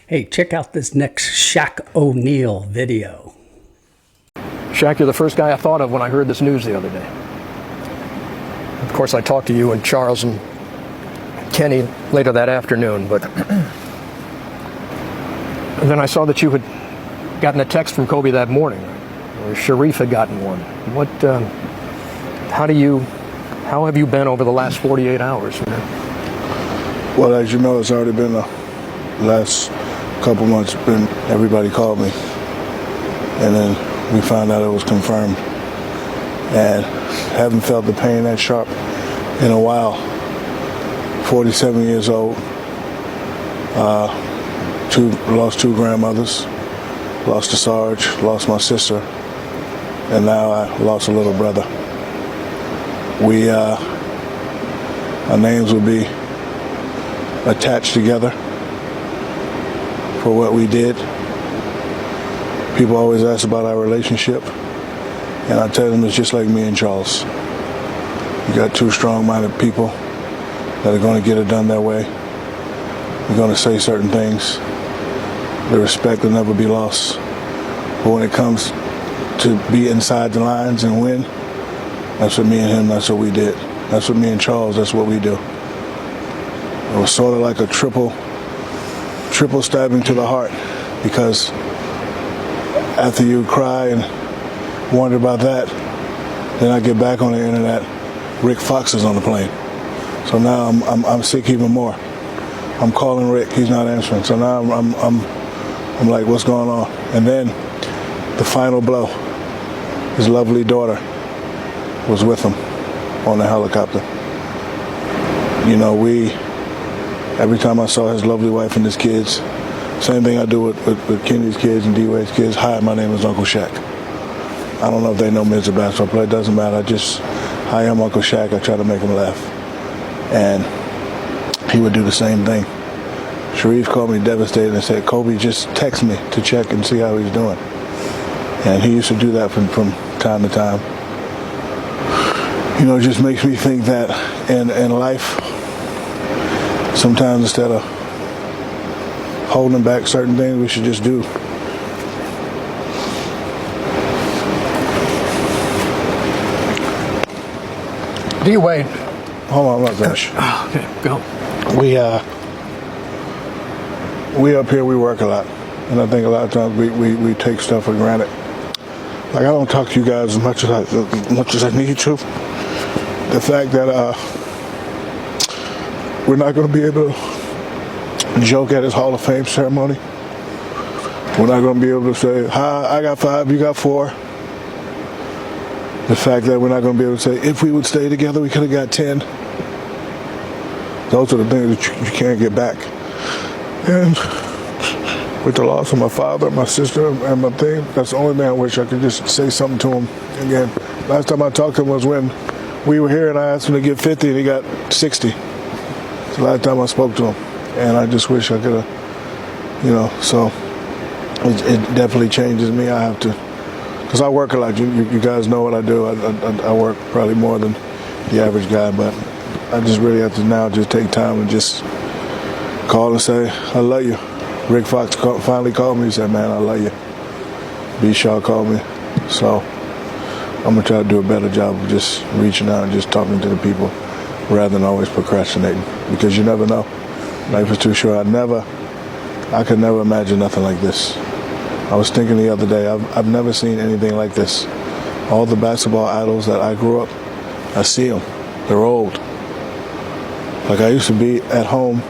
Hey, check out this next Shaq O'Neal video. Shaq, you're the first guy I thought of when I heard this news the other day. Of course, I talked to you and Charles and Kenny later that afternoon, but and then I saw that you had gotten a text from Kobe that morning, or Sharif had gotten one. How have you been over the last 48 hours, man? Well, as you know, it's already been the last couple months. Everybody called me, and then we found out it was confirmed, and haven't felt the pain that sharp in a while. 47 years old, lost two grandmothers, lost a Sarge, lost my sister, and now I lost a little brother. Our names will be attached together for what we did. People always ask about our relationship, and I tell them it's just like me and Charles. You got two strong-minded people that are going to get it done their way. We're going to say certain things. The respect will never be lost. But when it comes to be inside the lines and win, that's what me and him, that's what we did. That's what me and Charles, that's what we do. It was sort of like a triple stabbing to the heart, because after you cry and wonder about that, then I get back on the internet, Rick Fox is on the plane. So now I'm sick even more. I'm calling Rick, he's not answering. So now I'm like, what's going on? And then the final blow, his lovely daughter was with him on the helicopter. You know, every time I saw his lovely wife and his kids, same thing I do with Kenny's kids and D-Wade's kids. Hi, my name is Uncle Shaq. I don't know if they know me as a basketball player. It doesn't matter. Hi, I'm Uncle Shaq. I try to make him laugh. And he would do the same thing. Sharif called me devastated and said, Kobe, just text me to check and see how he's doing. And he used to do that from time to time. You know, it just makes me think that in life, sometimes instead of holding back certain things, we should just do. D-Wade. Hold on, look, gosh. Okay, go. We up here, we work a lot. And I think a lot of times we take stuff for granted. Like, I don't talk to you guys as much as I need to. The fact that we're not going to be able to joke at his Hall of Fame ceremony. We're not going to be able to say, hi, I got 5, you got 4. The fact that we're not going to be able to say, if we would stay together, we could have got 10. Those are the things that you can't get back. And with the loss of my father, my sister, and my thing, that's the only thing I wish I could just say something to him. Again, last time I talked to him was when we were here and I asked him to get 50 and he got 60. It's the last time I spoke to him. And I just wish I could have, so it definitely changes me. I have to, because I work a lot. You guys know what I do. I work probably more than the average guy, but I just really have to now just take time and just call and say, I love you. Rick Fox finally called me. He said, man, I love you. B. Shaw called me. So I'm going to try to do a better job of just reaching out and just talking to the people rather than always procrastinating, because you never know. Life is too short. I could never imagine nothing like this. I was thinking the other day, I've never seen anything like this. All the basketball idols that I grew up, I see them. They're old. Like, I used to be at home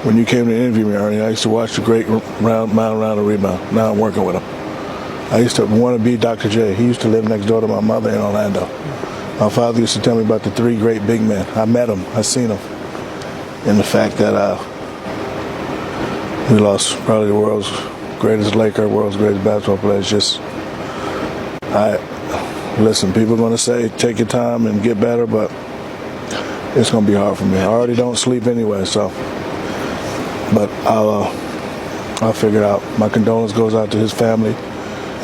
when you came to interview me, Ernie. I used to watch the great mile round and rebound. Now I'm working with him. I used to want to be Dr. J. He used to live next door to my mother in Orlando. My father used to tell me about the 3 great big men. I met them. I seen them. And the fact that we lost probably the world's greatest Laker, world's greatest basketball player. It's just, listen, people are going to say, take your time and get better, but it's going to be hard for me. I already don't sleep anyway, so. But I'll figure it out. My condolence goes out to his family,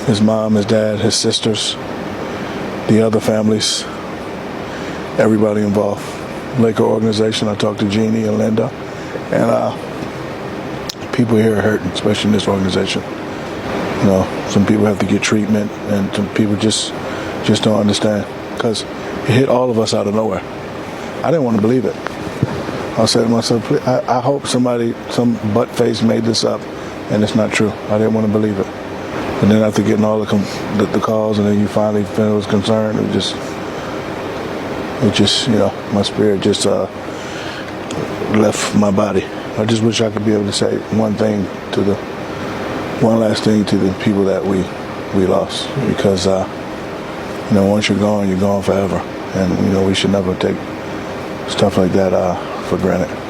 his mom, his dad, his sisters, the other families, everybody involved. Laker organization, I talked to Jeannie and Linda, and people here are hurting, especially in this organization. You know, some people have to get treatment, and some people just don't understand, because it hit all of us out of nowhere. I didn't want to believe it. I said to myself, I hope some butt-face made this up, and it's not true. I didn't want to believe it. And then after getting all the calls, and then you finally felt it was concerned, it just, you know, my spirit just left my body. I just wish I could be able to say one last thing to the people that we lost, because you know, once you're gone forever, and you know, we should never take stuff like that for granted.